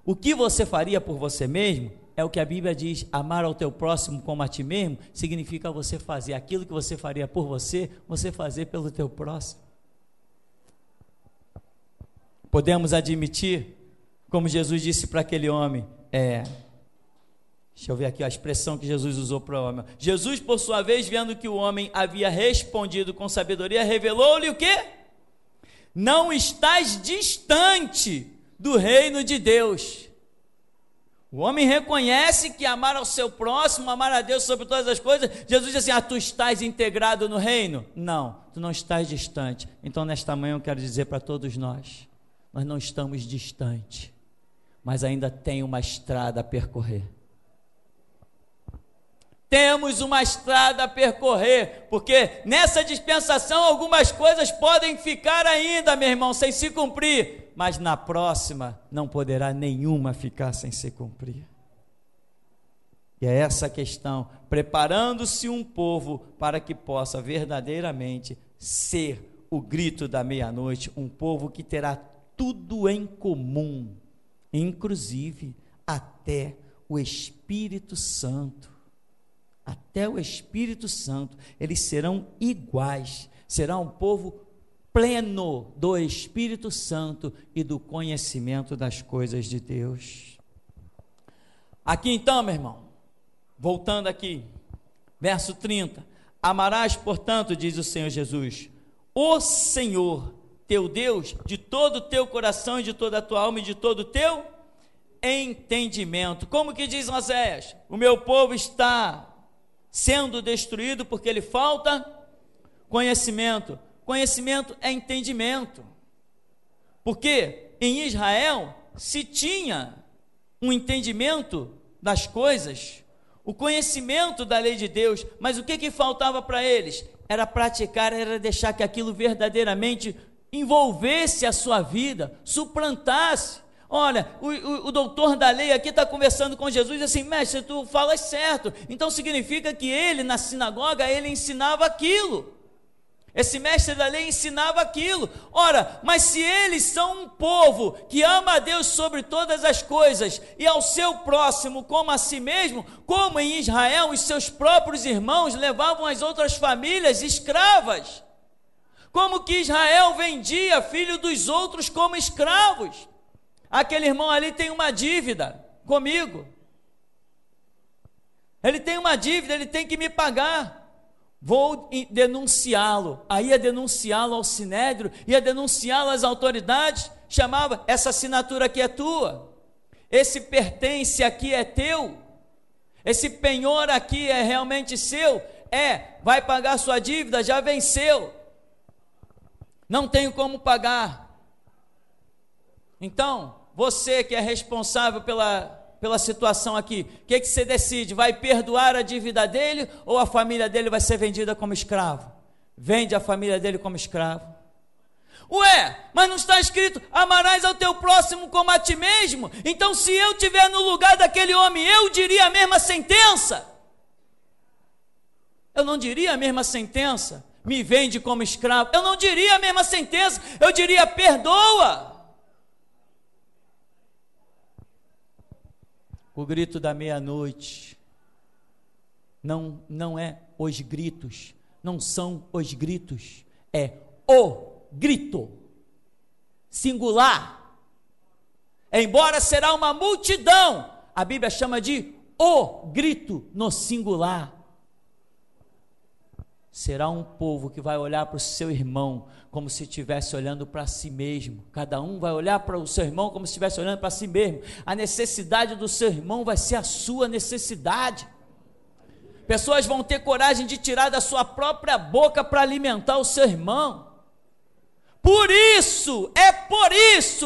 O que você faria por você mesmo é o que a Bíblia diz: amar ao teu próximo como a ti mesmo, significa você fazer aquilo que você faria por você, você fazer pelo teu próximo. Podemos admitir, como Jesus disse para aquele homem, deixa eu ver aqui a expressão que Jesus usou para o homem. Jesus, por sua vez, vendo que o homem havia respondido com sabedoria, revelou-lhe o quê? Não estás distante do reino de Deus. O homem reconhece que amar ao seu próximo, amar a Deus sobre todas as coisas. Jesus diz assim: tu estás integrado no reino? Não, tu não estás distante. Então nesta manhã eu quero dizer para todos nós não estamos distantes, mas ainda tem uma estrada a percorrer. Temos uma estrada a percorrer, porque nessa dispensação algumas coisas podem ficar ainda, meu irmão, sem se cumprir, mas na próxima não poderá nenhuma ficar sem se cumprir. E é essa a questão, preparando-se um povo para que possa verdadeiramente ser o grito da meia-noite, um povo que terá tudo em comum, inclusive até o Espírito Santo. Até o Espírito Santo, eles serão iguais, será um povo pleno do Espírito Santo e do conhecimento das coisas de Deus. Aqui então, meu irmão, voltando aqui, verso 30, amarás, portanto, diz o Senhor Jesus, o Senhor, teu Deus, de todo o teu coração e de toda a tua alma e de todo o teu entendimento. Como que diz Oséias? O meu povo está sendo destruído porque lhe falta conhecimento. Conhecimento é entendimento. Porque em Israel se tinha um entendimento das coisas, o conhecimento da lei de Deus, mas o que faltava para eles? Era praticar, era deixar que aquilo verdadeiramente envolvesse a sua vida, suplantasse. Olha, o doutor da lei aqui está conversando com Jesus e assim, mestre, tu falas certo, então significa que ele, na sinagoga, ele ensinava aquilo. Esse mestre da lei ensinava aquilo. Ora, mas se eles são um povo que ama a Deus sobre todas as coisas e ao seu próximo como a si mesmo, como em Israel os seus próprios irmãos levavam as outras famílias escravas, como que Israel vendia filho dos outros como escravos. Aquele irmão ali tem uma dívida comigo. Ele tem uma dívida, ele tem que me pagar. Vou denunciá-lo. Aí ia denunciá-lo ao sinédrio, ia denunciá-lo às autoridades, chamava, essa assinatura aqui é tua, esse pertence aqui é teu, esse penhor aqui é realmente seu, vai pagar sua dívida, já venceu, não tenho como pagar. Então, você que é responsável pela situação aqui, o que você decide? Vai perdoar a dívida dele ou a família dele vai ser vendida como escravo? Vende a família dele como escravo. Ué, mas não está escrito, amarás ao teu próximo como a ti mesmo? Então se eu estiver no lugar daquele homem, eu diria a mesma sentença? Eu não diria a mesma sentença, me vende como escravo. Eu não diria a mesma sentença, eu diria perdoa. O grito da meia-noite não é os gritos, não são os gritos, é o grito, singular. Embora será uma multidão, a Bíblia chama de o grito no singular. Será um povo que vai olhar para o seu irmão como se estivesse olhando para si mesmo. Cada um vai olhar para o seu irmão como se estivesse olhando para si mesmo. A necessidade do seu irmão vai ser a sua necessidade. Pessoas vão ter coragem de tirar da sua própria boca para alimentar o seu irmão. Por isso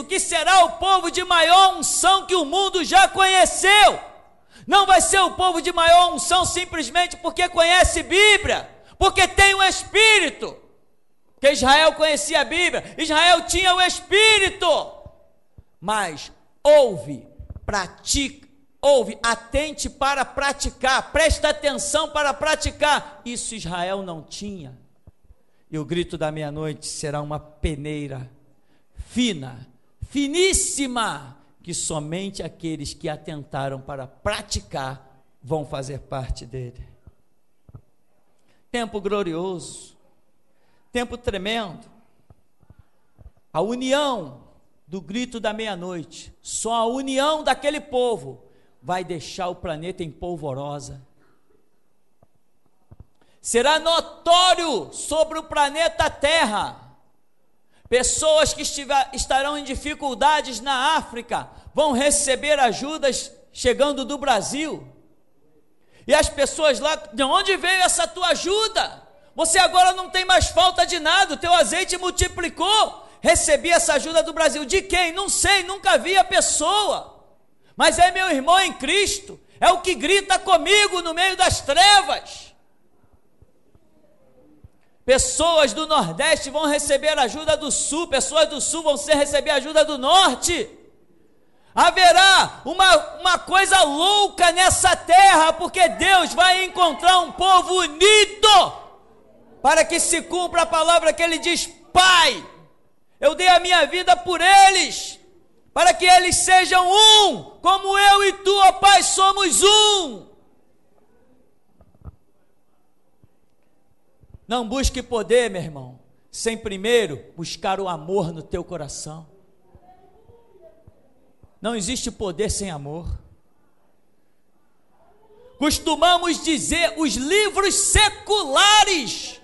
que será o povo de maior unção que o mundo já conheceu. Não vai ser o povo de maior unção simplesmente porque conhece Bíblia, porque tem o Espírito. Porque Israel conhecia a Bíblia, Israel tinha o Espírito, mas atente para praticar, presta atenção para praticar, isso Israel não tinha. E o grito da meia-noite será uma peneira fina, finíssima, que somente aqueles que atentaram para praticar vão fazer parte dele. Tempo glorioso, tempo tremendo, a união do grito da meia-noite, só a união daquele povo vai deixar o planeta em polvorosa. Será notório sobre o planeta Terra, pessoas que estarão em dificuldades na África, vão receber ajudas chegando do Brasil, e as pessoas lá, de onde veio essa tua ajuda? Você agora não tem mais falta de nada, o teu azeite multiplicou. Recebi essa ajuda do Brasil. De quem? Não sei, nunca vi a pessoa. Mas é meu irmão em Cristo, é o que grita comigo no meio das trevas. Pessoas do Nordeste vão receber ajuda do Sul, pessoas do Sul vão receber ajuda do Norte. Haverá uma coisa louca nessa terra, porque Deus vai encontrar um povo unido, para que se cumpra a palavra que Ele diz: Pai, eu dei a minha vida por eles, para que eles sejam um, como eu e tu, ó Pai, somos um. Não busque poder, meu irmão, sem primeiro buscar o amor no teu coração. Não existe poder sem amor. Costumamos dizer os livros seculares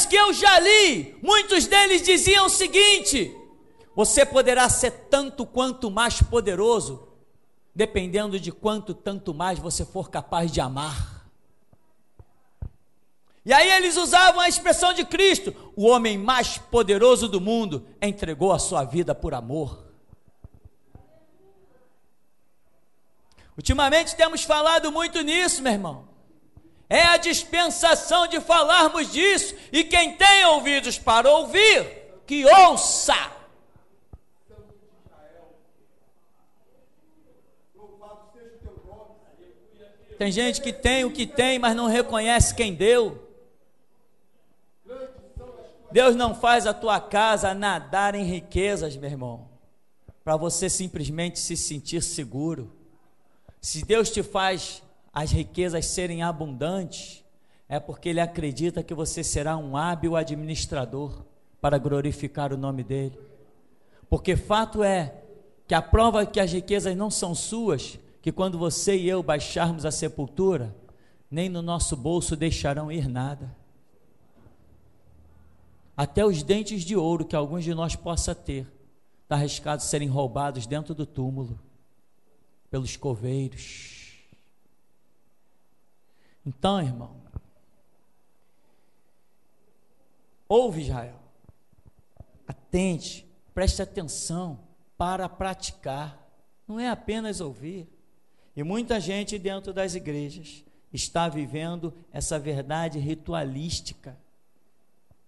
que eu já li, muitos deles diziam o seguinte: você poderá ser tanto quanto mais poderoso, dependendo de quanto tanto mais você for capaz de amar. E aí eles usavam a expressão de Cristo: o homem mais poderoso do mundo entregou a sua vida por amor. Ultimamente temos falado muito nisso, meu irmão. É a dispensação de falarmos disso, e quem tem ouvidos para ouvir, que ouça. Tem gente que tem o que tem, mas não reconhece quem deu. Deus não faz a tua casa nadar em riquezas, meu irmão, para você simplesmente se sentir seguro. Se Deus te faz as riquezas serem abundantes, é porque Ele acredita que você será um hábil administrador para glorificar o nome dEle. Porque fato é que a prova que as riquezas não são suas, que quando você e eu baixarmos a sepultura, nem no nosso bolso deixarão ir nada. Até os dentes de ouro que alguns de nós possa ter, está arriscado serem roubados dentro do túmulo, pelos coveiros. Então, irmão, ouve, Israel, atente, preste atenção para praticar, não é apenas ouvir. E muita gente dentro das igrejas está vivendo essa verdade ritualística.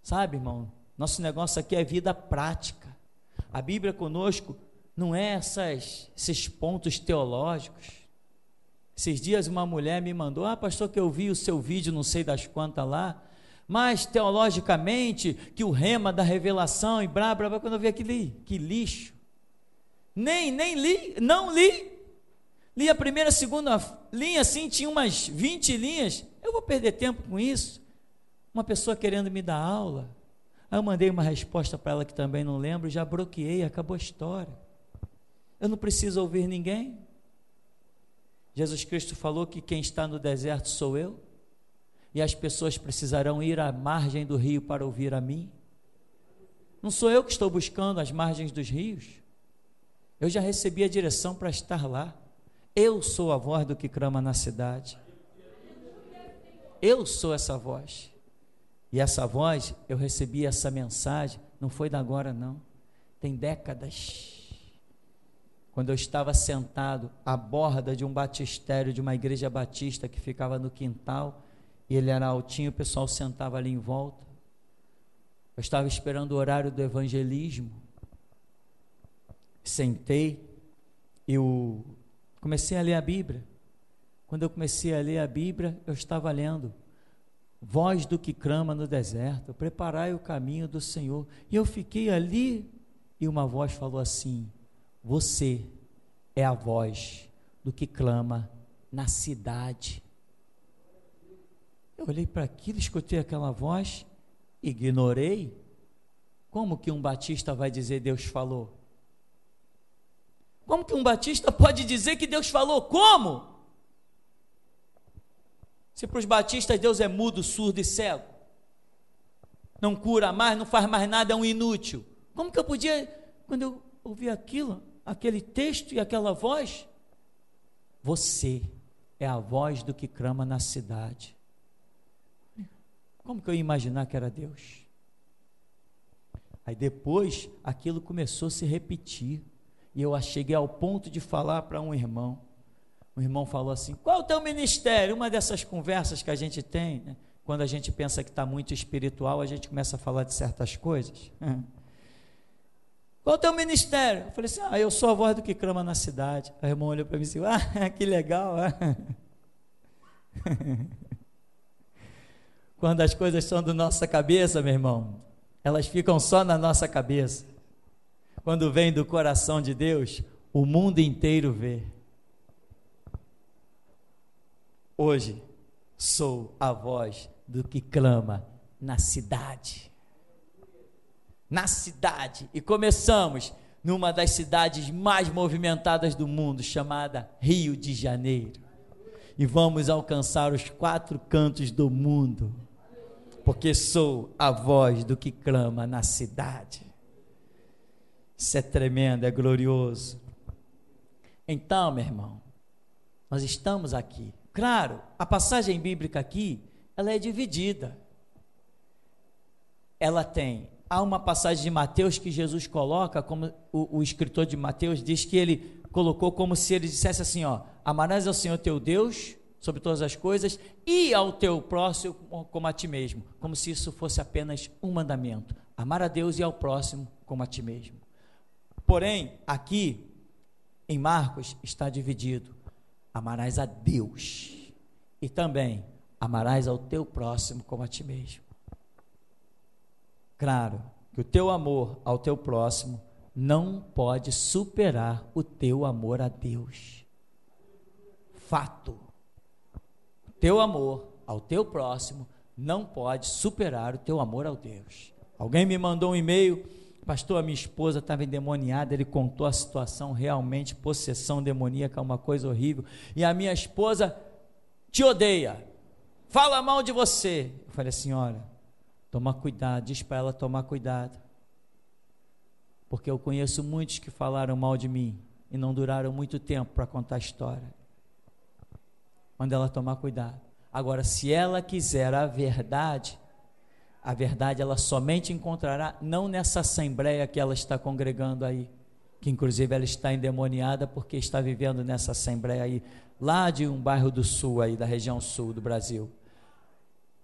Sabe, irmão, nosso negócio aqui é vida prática. A Bíblia conosco não é esses pontos teológicos. Esses dias uma mulher me mandou: pastor, que eu vi o seu vídeo, não sei das quantas lá, mas teologicamente, que o rema da revelação e blá, blá, blá, quando eu vi aquilo, que lixo. Nem li, não li. Li a primeira, segunda linha, assim, tinha umas 20 linhas. Eu vou perder tempo com isso? Uma pessoa querendo me dar aula. Aí eu mandei uma resposta para ela que também não lembro, já bloqueei, acabou a história. Eu não preciso ouvir ninguém. Jesus Cristo falou que quem está no deserto sou eu, e as pessoas precisarão ir à margem do rio para ouvir a mim. Não sou eu que estou buscando as margens dos rios, eu já recebi a direção para estar lá. Eu sou a voz do que clama na cidade, eu sou essa voz, e essa voz, eu recebi essa mensagem, não foi da agora não, tem décadas. Quando eu estava sentado à borda de um batistério de uma igreja batista que ficava no quintal, e ele era altinho, o pessoal sentava ali em volta. Eu estava esperando o horário do evangelismo, sentei e comecei a ler a Bíblia. Quando eu comecei a ler a Bíblia, eu estava lendo: voz do que clama no deserto, preparai o caminho do Senhor. E eu fiquei ali, e uma voz falou assim: você é a voz do que clama na cidade. Eu olhei para aquilo, escutei aquela voz, ignorei. Como que um batista vai dizer Deus falou? Como que um batista pode dizer que Deus falou? Como? Se para os batistas Deus é mudo, surdo e cego, não cura mais, não faz mais nada, é um inútil. Como que eu podia, quando eu ouvi aquilo, aquele texto e aquela voz, você é a voz do que clama na cidade. Como que eu ia imaginar que era Deus? Aí depois aquilo começou a se repetir, e eu cheguei ao ponto de falar para um irmão. O irmão falou assim: qual é o teu ministério? Uma dessas conversas que a gente tem, né? Quando a gente pensa que está muito espiritual, a gente começa a falar de certas coisas. Qual é o teu ministério? Eu falei assim: eu sou a voz do que clama na cidade. Aí o irmão olhou para mim e disse: que legal. Quando as coisas são da nossa cabeça, meu irmão, elas ficam só na nossa cabeça. Quando vem do coração de Deus, o mundo inteiro vê. Hoje, sou a voz do que clama na cidade. Na cidade. E começamos numa das cidades mais movimentadas do mundo, chamada Rio de Janeiro. E vamos alcançar os 4 cantos do mundo, porque sou a voz do que clama na cidade. Isso é tremendo, é glorioso. Então, meu irmão, nós estamos aqui. Claro, a passagem bíblica aqui, ela é dividida. Há uma passagem de Mateus que Jesus coloca, como o escritor de Mateus diz que ele colocou como se ele dissesse assim, ó, amarás ao Senhor teu Deus sobre todas as coisas e ao teu próximo como a ti mesmo, como se isso fosse apenas um mandamento, amar a Deus e ao próximo como a ti mesmo. Porém, aqui em Marcos está dividido, amarás a Deus e também amarás ao teu próximo como a ti mesmo. Claro que o teu amor ao teu próximo não pode superar o teu amor a Deus. Fato. O teu amor ao teu próximo não pode superar o teu amor ao Deus. Alguém me mandou um e-mail, pastor, a minha esposa estava endemoniada, ele contou a situação, realmente possessão demoníaca é uma coisa horrível, e a minha esposa te odeia, fala mal de você. Eu falei assim, olha, toma cuidado, diz para ela tomar cuidado, porque eu conheço muitos que falaram mal de mim e não duraram muito tempo para contar a história. Manda ela tomar cuidado. Agora, se ela quiser a verdade ela somente encontrará, não nessa assembleia que ela está congregando aí, que inclusive ela está endemoniada porque está vivendo nessa assembleia aí, lá de um bairro do sul aí, da região sul do Brasil.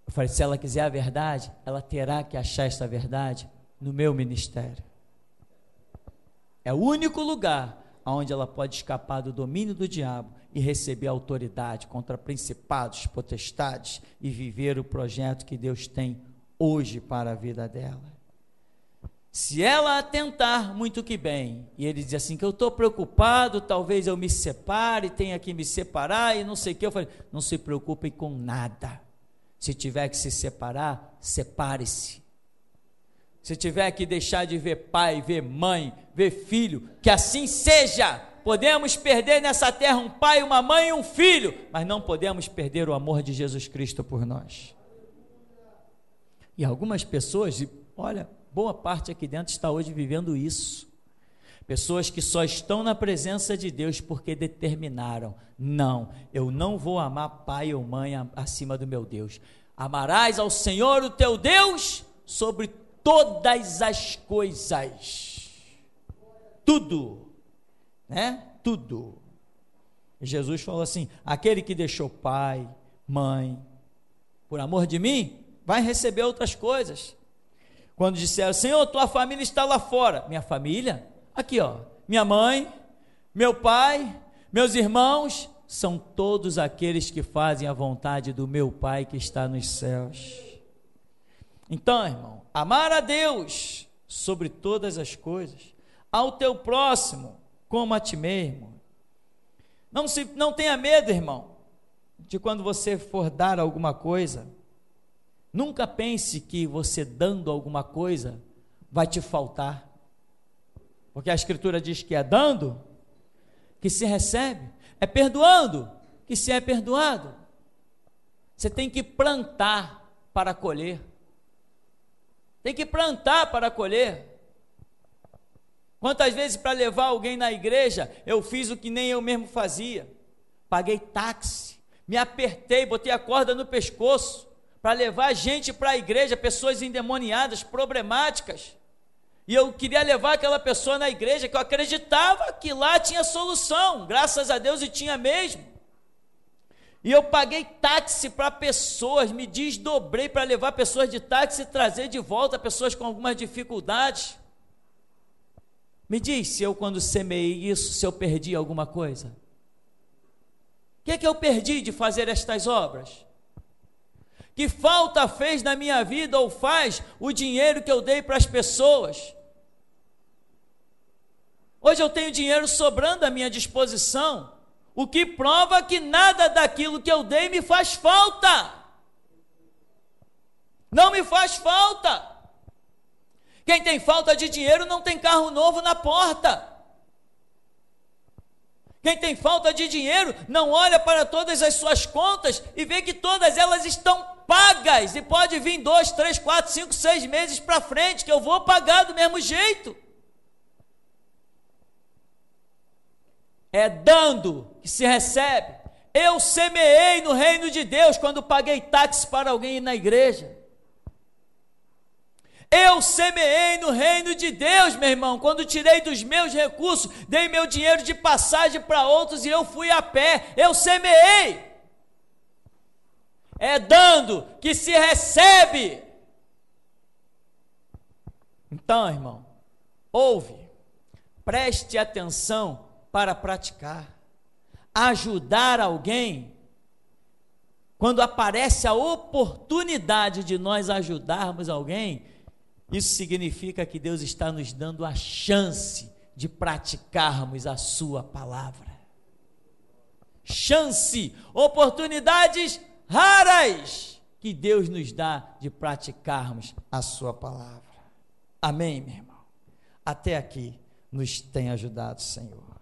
Eu falei, se ela quiser a verdade, ela terá que achar essa verdade no meu ministério. É o único lugar onde ela pode escapar do domínio do diabo e receber autoridade contra principados, potestades e viver o projeto que Deus tem hoje para a vida dela. Se ela atentar, muito que bem, e ele diz assim, que eu estou preocupado, talvez eu me separe, tenha que me separar e não sei o que, eu falei, não se preocupem com nada, se tiver que se separar, separe-se. Se tiver que deixar de ver pai, ver mãe, ver filho, que assim seja. Podemos perder nessa terra um pai, uma mãe e um filho, mas não podemos perder o amor de Jesus Cristo por nós. E algumas pessoas, olha, boa parte aqui dentro está hoje vivendo isso. Pessoas que só estão na presença de Deus porque determinaram, não, eu não vou amar pai ou mãe acima do meu Deus. Amarás ao Senhor o teu Deus sobre todas as coisas. Tudo, né? Tudo. E Jesus falou assim, aquele que deixou pai, mãe, por amor de mim, vai receber outras coisas. Quando disseram, Senhor, tua família está lá fora. Minha família? Aqui, ó, minha mãe, meu pai, meus irmãos, são todos aqueles que fazem a vontade do meu Pai que está nos céus. Então, irmão, amar a Deus sobre todas as coisas, ao teu próximo como a ti mesmo. Não tenha medo, irmão, de quando você for dar alguma coisa, nunca pense que você dando alguma coisa vai te faltar, porque a Escritura diz que é dando que se recebe, é perdoando que se é perdoado. Você tem que plantar para colher, tem que plantar para colher. Quantas vezes para levar alguém na igreja, eu fiz o que nem eu mesmo fazia, paguei táxi, me apertei, botei a corda no pescoço, para levar gente para a igreja, pessoas endemoniadas, problemáticas, e eu queria levar aquela pessoa na igreja, que eu acreditava que lá tinha solução, graças a Deus, e tinha mesmo, e eu paguei táxi para pessoas, me desdobrei para levar pessoas de táxi e trazer de volta pessoas com algumas dificuldades. Me diz, se eu quando semeei isso, se eu perdi alguma coisa, o que eu perdi de fazer estas obras? Que falta fez na minha vida ou faz o dinheiro que eu dei para as pessoas? Hoje eu tenho dinheiro sobrando à minha disposição, o que prova que nada daquilo que eu dei me faz falta. Não me faz falta. Quem tem falta de dinheiro não tem carro novo na porta. Quem tem falta de dinheiro não olha para todas as suas contas e vê que todas elas estão pagas, e pode vir 2, 3, 4, 5, 6 meses para frente, que eu vou pagar do mesmo jeito. É dando que se recebe. Eu semeei no reino de Deus quando paguei táxi para alguém ir na igreja. Eu semeei no reino de Deus, meu irmão, quando tirei dos meus recursos, dei meu dinheiro de passagem para outros e eu fui a pé, eu semeei. É dando que se recebe. Então, irmão, ouve, preste atenção para praticar. Ajudar alguém, quando aparece a oportunidade de nós ajudarmos alguém, isso significa que Deus está nos dando a chance de praticarmos a sua palavra. Chance, oportunidades raras que Deus nos dá de praticarmos a sua palavra. Amém, meu irmão? Até aqui nos tem ajudado, Senhor.